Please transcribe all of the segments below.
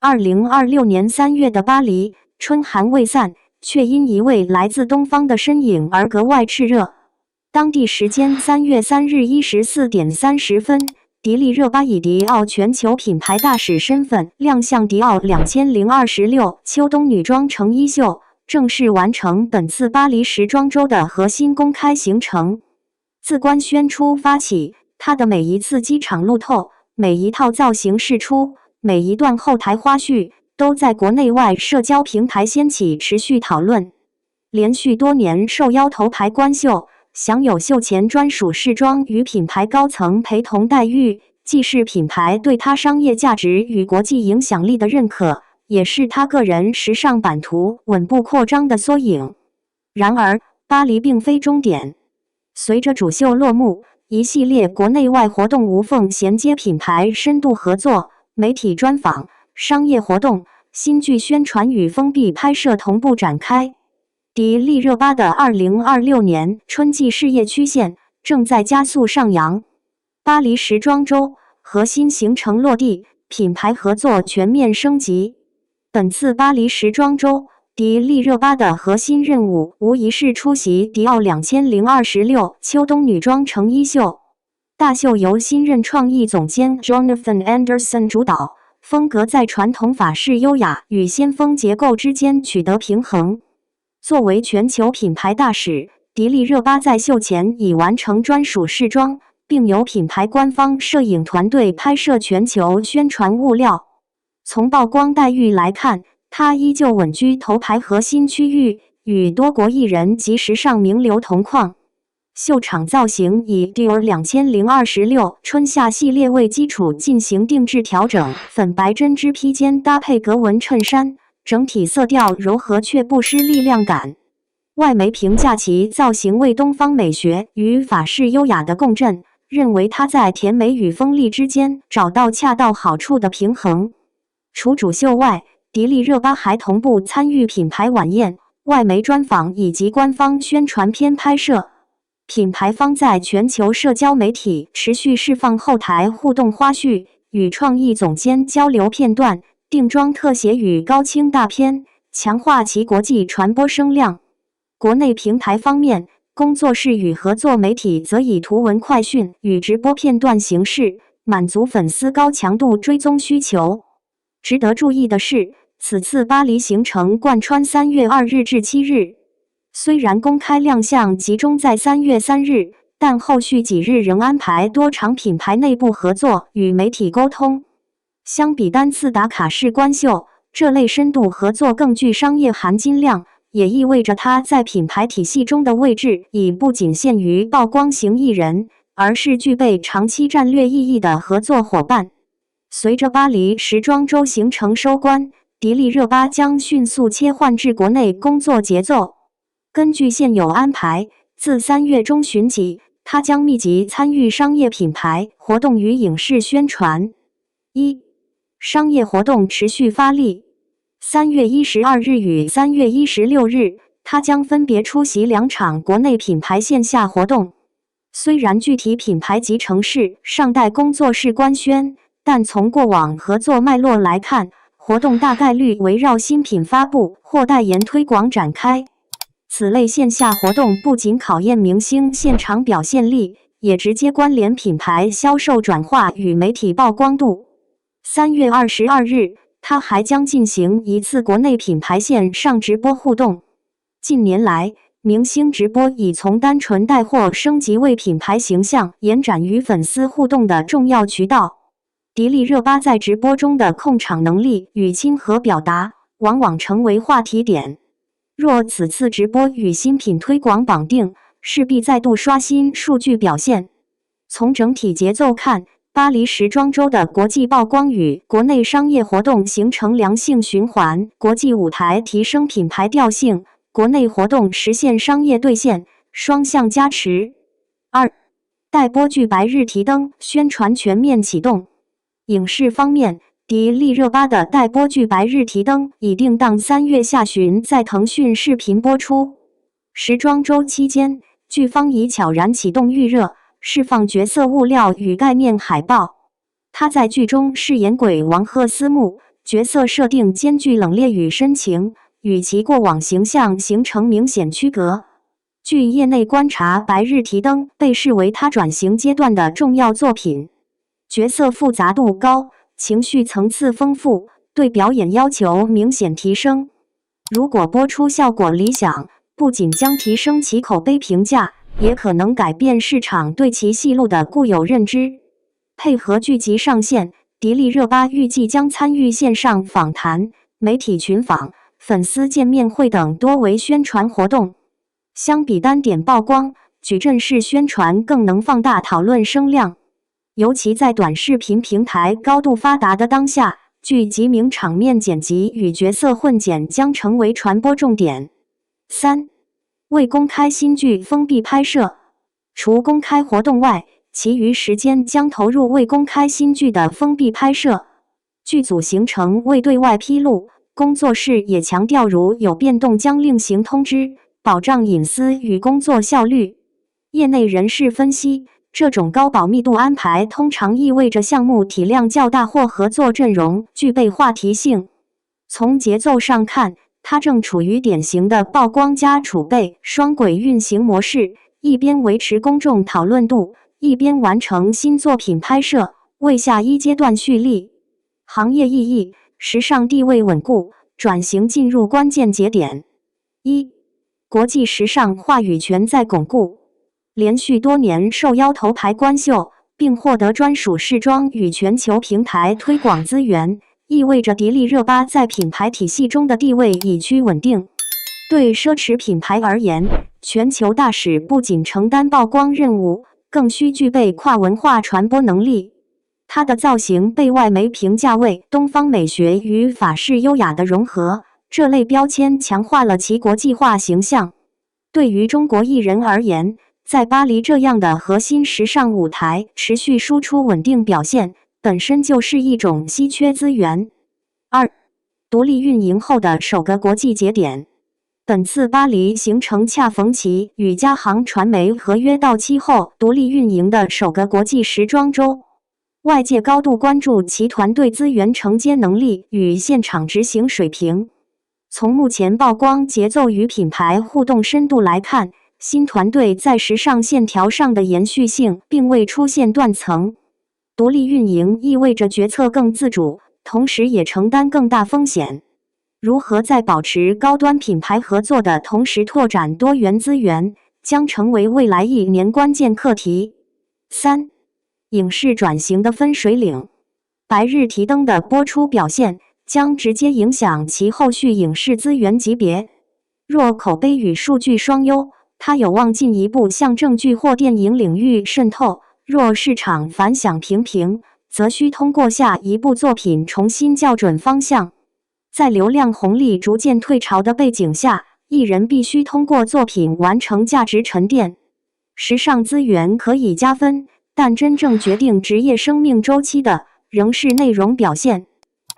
2026年3月的巴黎，春寒未散，卻因一位來自東方的身影而格外熾熱。當地時間3月3日14點30分，迪麗熱巴以迪奧全球品牌大使身份亮相迪奧2026秋冬女裝成衣秀，正式完成本次巴黎時裝週的核心公開行程。自官宣出發起，她的每一次機場路透，每一套造型釋出，每一段後台花絮，都在國內外社交平台掀起持續討論。連續多年受邀頭牌官秀，享有秀前專屬試裝與品牌高層陪同待遇，既是品牌對她商業價值與國際影響力的認可，也是她個人時尚版圖穩步擴張的縮影。然而，巴黎並非終點。隨着主秀落幕，一系列國內外活動無縫銜接，品牌深度合作、媒體專訪、商業活動、新劇宣傳與封閉拍攝同步展開。迪麗熱巴的2026年春季事業曲線正在加速上揚。巴黎時裝週核心行程落地，品牌合作全面升級。本次巴黎時裝週，迪麗熱巴的核心任務無疑是出席迪奧2026秋冬女裝成衣秀。大秀由新任創意總監 Jonathan Anderson 主導，風格在傳統法式優雅與先鋒結構之間取得平衡。作為全球品牌大使，迪麗熱巴在秀前已完成專屬試裝，並由品牌官方攝影團隊拍攝全球宣傳物料。從曝光待遇來看，她依舊穩居頭牌核心區域，與多國藝人及時尚名流同框。秀場造型以 Dior 2026春夏系列為基礎進行定制調整，粉白針織披肩搭配格紋襯衫，整體色調柔和卻不失力量感。外媒評價其造型為東方美學與法式優雅的共振，認為她在甜美與鋒利之間找到恰到好處的平衡。除主秀外，迪麗熱巴還同步參與品牌晚宴、外媒專訪以及官方宣傳片拍攝。品牌方在全球社交媒體持續釋放後台互動花絮，與創意總監交流片段、定妝特寫與高清大片，強化其國際傳播聲量。國內平台方面，工作室與合作媒體則以圖文快訊與直播片段形式，滿足粉絲高強度追蹤需求。值得注意的是，此次巴黎行程貫穿3月2日至7日。雖然公開亮相集中在3月3日，但後續幾日仍安排多場品牌內部合作與媒體溝通。相比單次打卡式官秀，這類深度合作更具商業含金量，也意味着它在品牌體系中的位置已不僅限於曝光型藝人，而是具備長期戰略意義的合作夥伴。隨着巴黎時裝週行程收官，迪麗熱巴將迅速切換至國內工作節奏。根據現有安排，自3月中旬起，她將密集參與商業品牌活動與影視宣傳。商業活動持續發力。3月12日與3月16日，她將分別出席2場國內品牌線下活動。雖然具體品牌及城市尚待工作室官宣，但從過往合作脈絡來看，活動大概率圍繞新品發布或代言推廣展開。此類線下活動不僅考驗明星現場表現力，也直接關聯品牌銷售轉化與媒體曝光度。3月22日，她還將進行一次國內品牌線上直播互動。近年來，明星直播已從單純帶貨升級為品牌形象延展與粉絲互動的重要渠道。迪麗熱巴在直播中的控場能力與親和表達，往往成為話題點。若此次直播與新品推廣綁定，勢必再度刷新數據表現。從整體節奏看，巴黎時裝週的國際曝光與國內商業活動形成良性循環，國際舞台提升品牌調性，國內活動實現商業兌現，雙向加持。待播劇《白日提燈》宣傳全面啟動。影視方面，迪麗熱巴的待播劇《白日提燈》已定檔3月下旬在騰訊視頻播出。時裝週期間，劇方已悄然啟動預熱，釋放角色物料與概念海報。她在劇中飾演鬼王賀思慕，角色設定兼具冷冽與深情，與其過往形象形成明顯區隔。據業內觀察，《白日提燈》被視為他轉型階段的重要作品，角色複雜度高，情緒層次豐富，對表演要求明顯提升。如果播出效果理想，不僅將提升其口碑評價，也可能改變市場對其戲路的固有認知。配合劇集上線，迪麗熱巴預計將參與線上訪談、媒體群訪、粉絲見面會等多維宣傳活動。相比單點曝光，矩陣式宣傳更能放大討論聲量。尤其在短視頻平台高度發達的當下，劇集名場面剪輯與角色混剪將成為傳播重點。3. 未公開新劇封閉拍攝，除公開活動外，其餘時間將投入未公開新劇的封閉拍攝。劇組行程未對外披露，工作室也強調如有變動將另行通知，保障隱私與工作效率。業內人士分析，這種高保密度安排通常意味着項目體量較大或合作陣容具備話題性。從節奏上看，它正處於典型的曝光加儲備雙軌運行模式，一邊維持公眾討論度，一邊完成新作品拍攝，為下一階段蓄力。行業意義，時尚地位穩固，轉型進入關鍵節點。1. 國際時尚話語權在鞏固，連續多年受邀頭牌官秀，並獲得專屬試裝與全球平台推廣資源，意味着迪麗熱巴在品牌體系中的地位已趨穩定。對奢侈品牌而言，全球大使不僅承擔曝光任務，更需具備跨文化傳播能力。她的造型被外媒評價為東方美學與法式優雅的融合，這類標籤強化了其國際化形象。對於中國藝人而言，在巴黎這樣的核心時尚舞台持續輸出穩定表現，本身就是一種稀缺資源。2. 獨立運營後的首個國際節點，本次巴黎行程恰逢其與嘉行傳媒合約到期後獨立運營的首個國際時裝週。外界高度關注其團隊資源承接能力與現場執行水平。從目前曝光節奏與品牌互動深度來看，新團隊在時尚線條上的延續性並未出現斷層。獨立運營意味着決策更自主，同時也承擔更大風險。如何在保持高端品牌合作的同時拓展多元資源，將成為未來1年關鍵課題。3. 影視轉型的分水嶺，白日提燈的播出表現將直接影響其後續影視資源級別。若口碑與數據雙優，它有望進一步向正劇或電影領域滲透；若市場反響平平，則需通過下一部作品重新校準方向。在流量紅利逐漸退潮的背景下，藝人必須通過作品完成價值沉澱。時尚資源可以加分，但真正決定職業生命週期的仍是內容表現。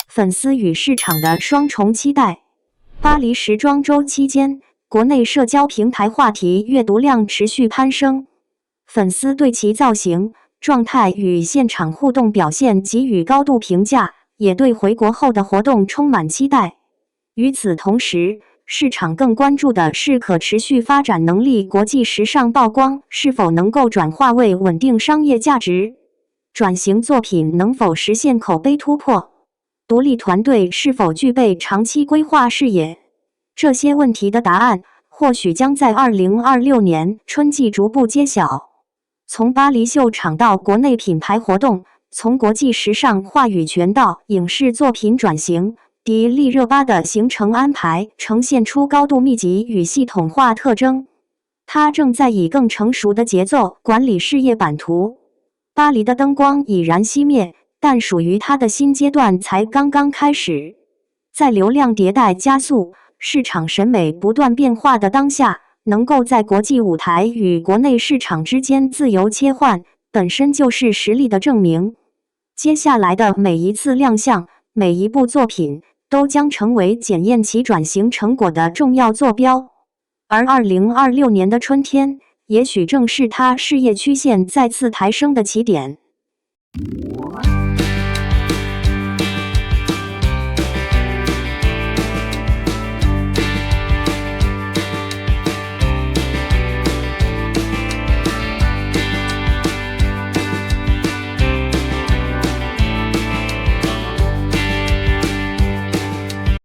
粉絲與市場的雙重期待。巴黎時裝週期間，國內社交平台話題閱讀量持續攀升，粉絲對其造型、狀態與現場互動表現給予高度評價，也對回國後的活動充滿期待。與此同時，市場更關注的是可持續發展能力，國際時尚曝光是否能夠轉化為穩定商業價值，轉型作品能否實現口碑突破，獨立團隊是否具備長期規劃視野。這些問題的答案或許將在2026年春季逐步揭曉。從巴黎秀場到國內品牌活動，從國際時尚話語權到影視作品轉型，迪麗熱巴的行程安排呈現出高度密集與系統化特徵。她正在以更成熟的節奏管理事業版圖。巴黎的燈光已然熄滅，但屬於她的新階段才剛剛開始。在流量迭代加速、市場審美不斷變化的當下，能夠在國際舞台與國內市場之間自由切換，本身就是實力的證明。接下來的每一次亮相，每一部作品，都將成為檢驗其轉型成果的重要坐標。而2026年的春天，也許正是他事業曲線再次抬升的起點。